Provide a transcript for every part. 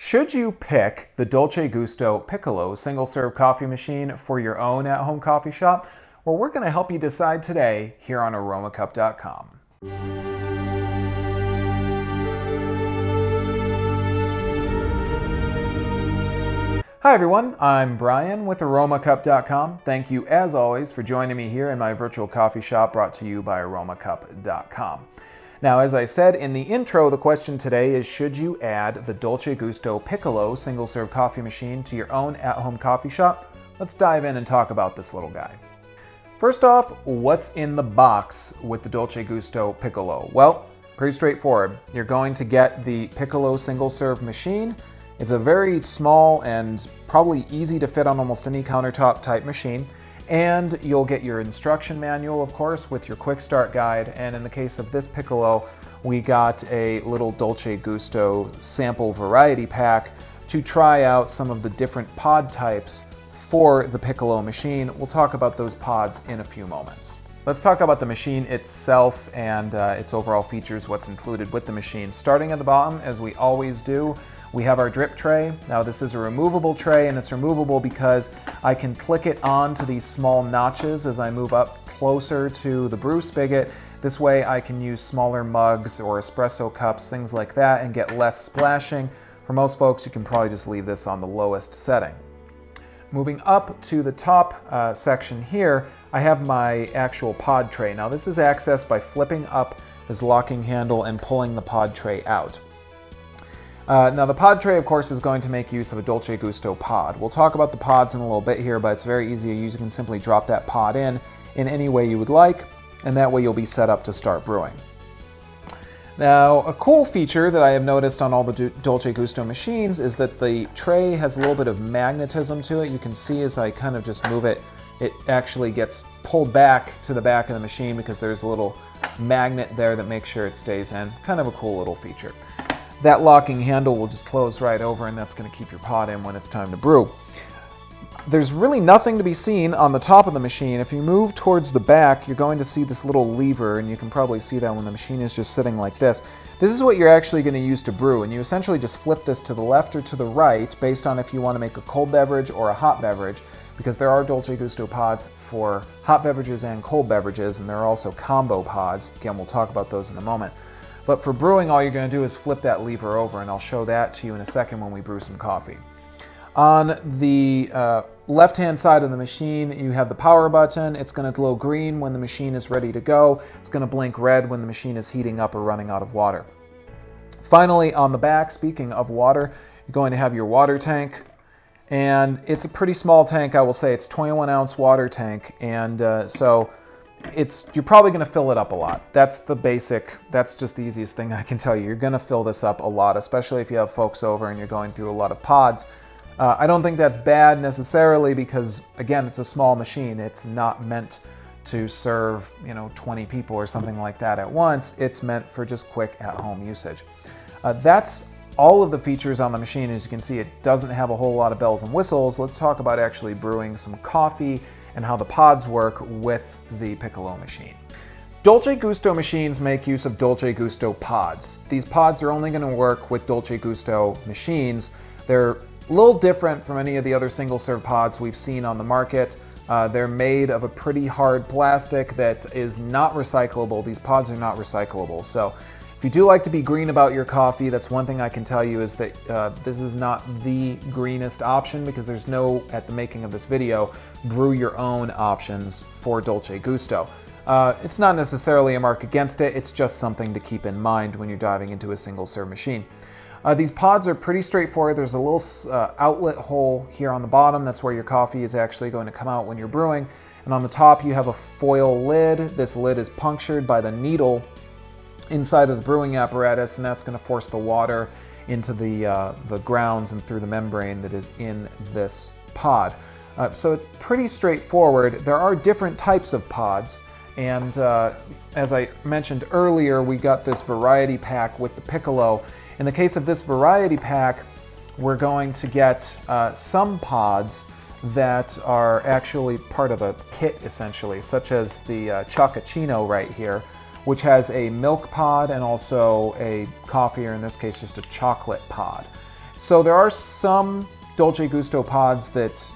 Should you pick the Dolce Gusto Piccolo single-serve coffee machine for your own at-home coffee shop? Well, we're going to help you decide today here on Aromacup.com. Hi everyone, I'm Brian with Aromacup.com. Thank you as always for joining me here in my virtual coffee shop brought to you by Aromacup.com. Now, as I said in the intro, the question today is, should you add the Dolce Gusto Piccolo single-serve coffee machine to your own at-home coffee shop? Let's dive in and talk about this little guy. First off, what's in the box with the Dolce Gusto Piccolo? Well, pretty straightforward. You're going to get the Piccolo single-serve machine. It's a very small and probably easy to fit on almost any countertop type machine. And you'll get your instruction manual, of course, with your quick start guide. And in the case of this Piccolo, we got a little Dolce Gusto sample variety pack to try out some of the different pod types for the Piccolo machine. We'll talk about those pods in a few moments. Let's talk about the machine itself and its overall features, what's included with the machine. Starting at the bottom, as we always do, we have our drip tray. Now this is a removable tray, and it's removable because I can click it onto these small notches as I move up closer to the brew spigot. This way I can use smaller mugs or espresso cups, things like that, and get less splashing. For most folks, you can probably just leave this on the lowest setting. Moving up to the top section here, I have my actual pod tray. Now this is accessed by flipping up this locking handle and pulling the pod tray out. Now the pod tray, of course, is going to make use of a Dolce Gusto pod. We'll talk about the pods in a little bit here, but it's very easy to use. You can simply drop that pod in any way you would like, and that way you'll be set up to start brewing. Now, a cool feature that I have noticed on all the Dolce Gusto machines is that the tray has a little bit of magnetism to it. You can see as I kind of just move it, it actually gets pulled back to the back of the machine because there's a little magnet there that makes sure it stays in. Kind of a cool little feature. That locking handle will just close right over, and that's going to keep your pod in when it's time to brew. There's really nothing to be seen on the top of the machine. If you move towards the back, you're going to see this little lever, and you can probably see that when the machine is just sitting like this. This is what you're actually going to use to brew, and you essentially just flip this to the left or to the right based on if you want to make a cold beverage or a hot beverage, because there are Dolce Gusto pods for hot beverages and cold beverages, and there are also combo pods. Again, we'll talk about those in a moment. But for brewing, all you're going to do is flip that lever over, and I'll show that to you in a second when we brew some coffee. On the left-hand side of the machine, you have the power button. It's going to glow green when the machine is ready to go. It's going to blink red when the machine is heating up or running out of water. Finally, on the back, speaking of water, you're going to have your water tank. And it's a pretty small tank, I will say. It's a 21-ounce water tank, and so you're probably going to fill it up a lot. That's just the easiest thing I can tell you. You're going to fill this up a lot, especially if you have folks over and you're going through a lot of pods. I don't think that's bad necessarily because, again, it's a small machine. It's not meant to serve, 20 people or something like that at once. It's meant for just quick at-home usage. That's all of the features on the machine. As you can see, it doesn't have a whole lot of bells and whistles. Let's talk about actually brewing some coffee and how the pods work with the Piccolo machine. Dolce Gusto machines make use of Dolce Gusto pods. These pods are only going to work with Dolce Gusto machines. They're a little different from any of the other single-serve pods we've seen on the market. They're made of a pretty hard plastic that is not recyclable. These pods are not recyclable. So if you do like to be green about your coffee, that's one thing I can tell you is that this is not the greenest option because there's no, at the making of this video, brew your own options for Dolce Gusto. It's not necessarily a mark against it, it's just something to keep in mind when you're diving into a single-serve machine. These pods are pretty straightforward. There's a little outlet hole here on the bottom. That's where your coffee is actually going to come out when you're brewing. And on the top you have a foil lid. This lid is punctured by the needle inside of the brewing apparatus, and that's going to force the water into the grounds and through the membrane that is in this pod. So it's pretty straightforward. There are different types of pods, and as I mentioned earlier, we got this variety pack with the Piccolo. In the case of this variety pack, we're going to get some pods that are actually part of a kit, essentially, such as the Chocochino right here, which has a milk pod and also a coffee, or in this case, just a chocolate pod. So there are some Dolce Gusto pods that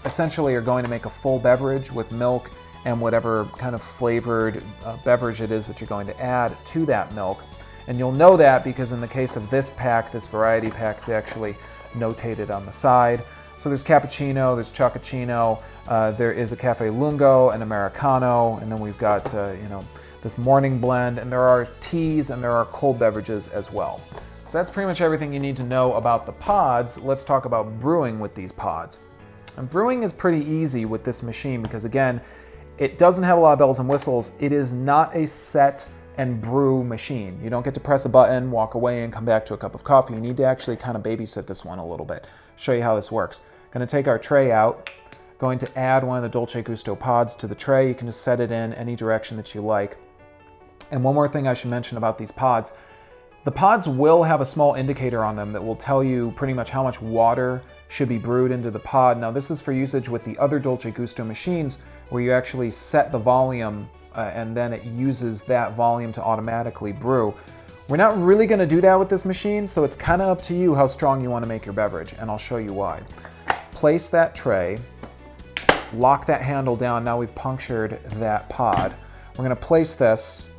essentially are going to make a full beverage with milk and whatever kind of flavored beverage it is that you're going to add to that milk. And you'll know that because in the case of this pack, this variety pack, it's actually notated on the side. So there's cappuccino, there's chocochino, there is a cafe lungo, an Americano, and then we've got this morning blend, and there are teas and there are cold beverages as well. So that's pretty much everything you need to know about the pods. Let's talk about brewing with these pods. And brewing is pretty easy with this machine because again, it doesn't have a lot of bells and whistles. It is not a set and brew machine. You don't get to press a button, walk away, and come back to a cup of coffee. You need to actually kind of babysit this one a little bit. Show you how this works. Going to take our tray out, going to add one of the Dolce Gusto pods to the tray. You can just set it in any direction that you like. And one more thing I should mention about these pods. The pods will have a small indicator on them that will tell you pretty much how much water should be brewed into the pod. Now this is for usage with the other Dolce Gusto machines where you actually set the volume and then it uses that volume to automatically brew. We're not really going to do that with this machine, so it's kind of up to you how strong you want to make your beverage, and I'll show you why. Place that tray, lock that handle down. Now we've punctured that pod. We're going to place this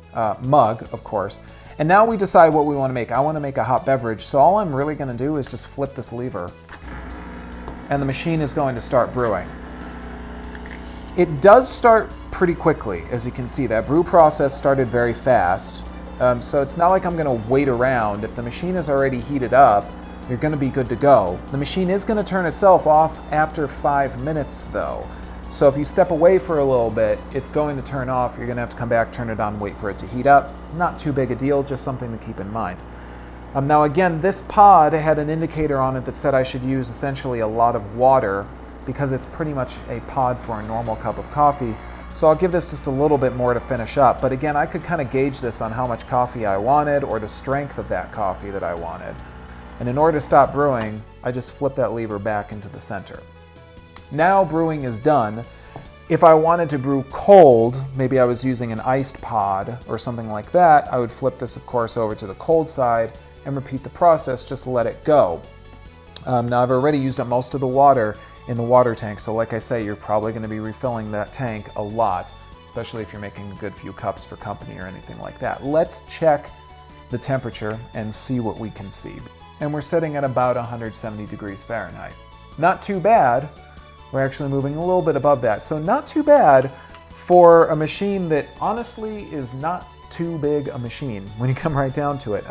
mug, of course, and now we decide what we want to make. I want to make a hot beverage, so all I'm really going to do is just flip this lever, and the machine is going to start brewing. It does start pretty quickly, as you can see. That brew process started very fast, so it's not like I'm going to wait around. If the machine is already heated up, you're going to be good to go. The machine is going to turn itself off after 5 minutes though. So if you step away for a little bit, it's going to turn off. You're going to have to come back, turn it on, wait for it to heat up. Not too big a deal, just something to keep in mind. Now again, this pod had an indicator on it that said I should use essentially a lot of water because it's pretty much a pod for a normal cup of coffee. So I'll give this just a little bit more to finish up. But again, I could kind of gauge this on how much coffee I wanted or the strength of that coffee that I wanted. And in order to stop brewing, I just flip that lever back into the center. Now brewing is done. If I wanted to brew cold, maybe I was using an iced pod or something like that, I would flip this, of course, over to the cold side and repeat the process, just let it go. Now I've already used up most of the water in the water tank, so like I say, you're probably going to be refilling that tank a lot, especially if you're making a good few cups for company or anything like that. Let's check the temperature and see what we can see. And we're sitting at about 170 degrees Fahrenheit. Not too bad. We're actually moving a little bit above that. So not too bad for a machine that honestly is not too big a machine when you come right down to it.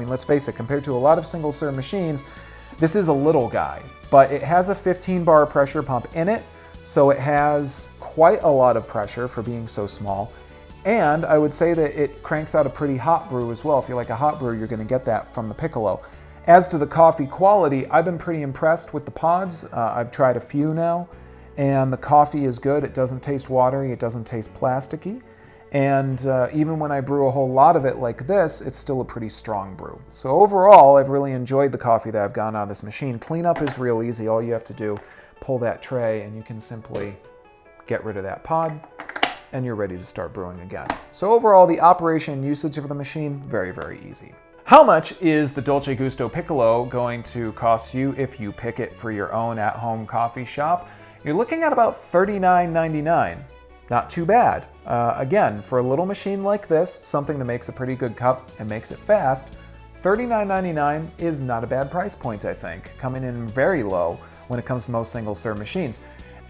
Let's face it, compared to a lot of single serve machines, this is a little guy, but it has a 15 bar pressure pump in it. So it has quite a lot of pressure for being so small. And I would say that it cranks out a pretty hot brew as well. If you like a hot brew, you're going to get that from the Piccolo. As to the coffee quality, I've been pretty impressed with the pods. I've tried a few now, and the coffee is good. It doesn't taste watery, it doesn't taste plasticky. And even when I brew a whole lot of it like this, it's still a pretty strong brew. So overall, I've really enjoyed the coffee that I've gotten out of this machine. Cleanup is real easy. All you have to do, pull that tray, and you can simply get rid of that pod, and you're ready to start brewing again. So overall, the operation and usage of the machine, very, very easy. How much is the Dolce Gusto Piccolo going to cost you if you pick it for your own at-home coffee shop? You're looking at about $39.99. Not too bad. Again, for a little machine like this, something that makes a pretty good cup and makes it fast, $39.99 is not a bad price point, I think, coming in very low when it comes to most single-serve machines.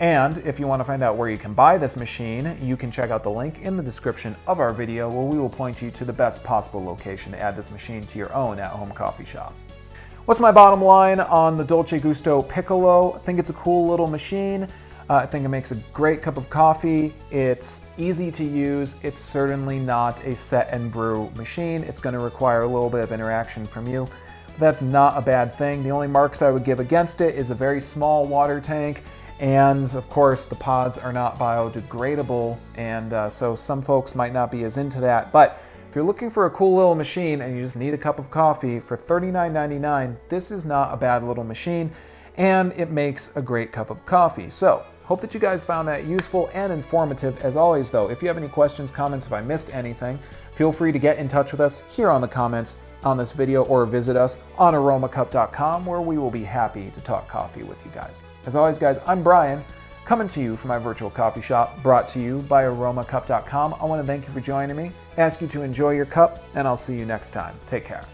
And if you want to find out where you can buy this machine, you can check out the link in the description of our video where we will point you to the best possible location to add this machine to your own at-home coffee shop. What's my bottom line on the Dolce Gusto Piccolo? I think it's a cool little machine. I think it makes a great cup of coffee. It's easy to use. It's certainly not a set and brew machine. It's going to require a little bit of interaction from you. But that's not a bad thing. The only marks I would give against it is a very small water tank. And of course, the pods are not biodegradable. And so some folks might not be as into that. But if you're looking for a cool little machine and you just need a cup of coffee for $39.99, this is not a bad little machine. And it makes a great cup of coffee. So hope that you guys found that useful and informative. As always, though, if you have any questions, comments, if I missed anything, feel free to get in touch with us here on the comments on this video or visit us on Aromacup.com, where we will be happy to talk coffee with you guys. As always, guys, I'm Brian, coming to you from my virtual coffee shop, brought to you by Aromacup.com. I want to thank you for joining me, ask you to enjoy your cup, and I'll see you next time. Take care.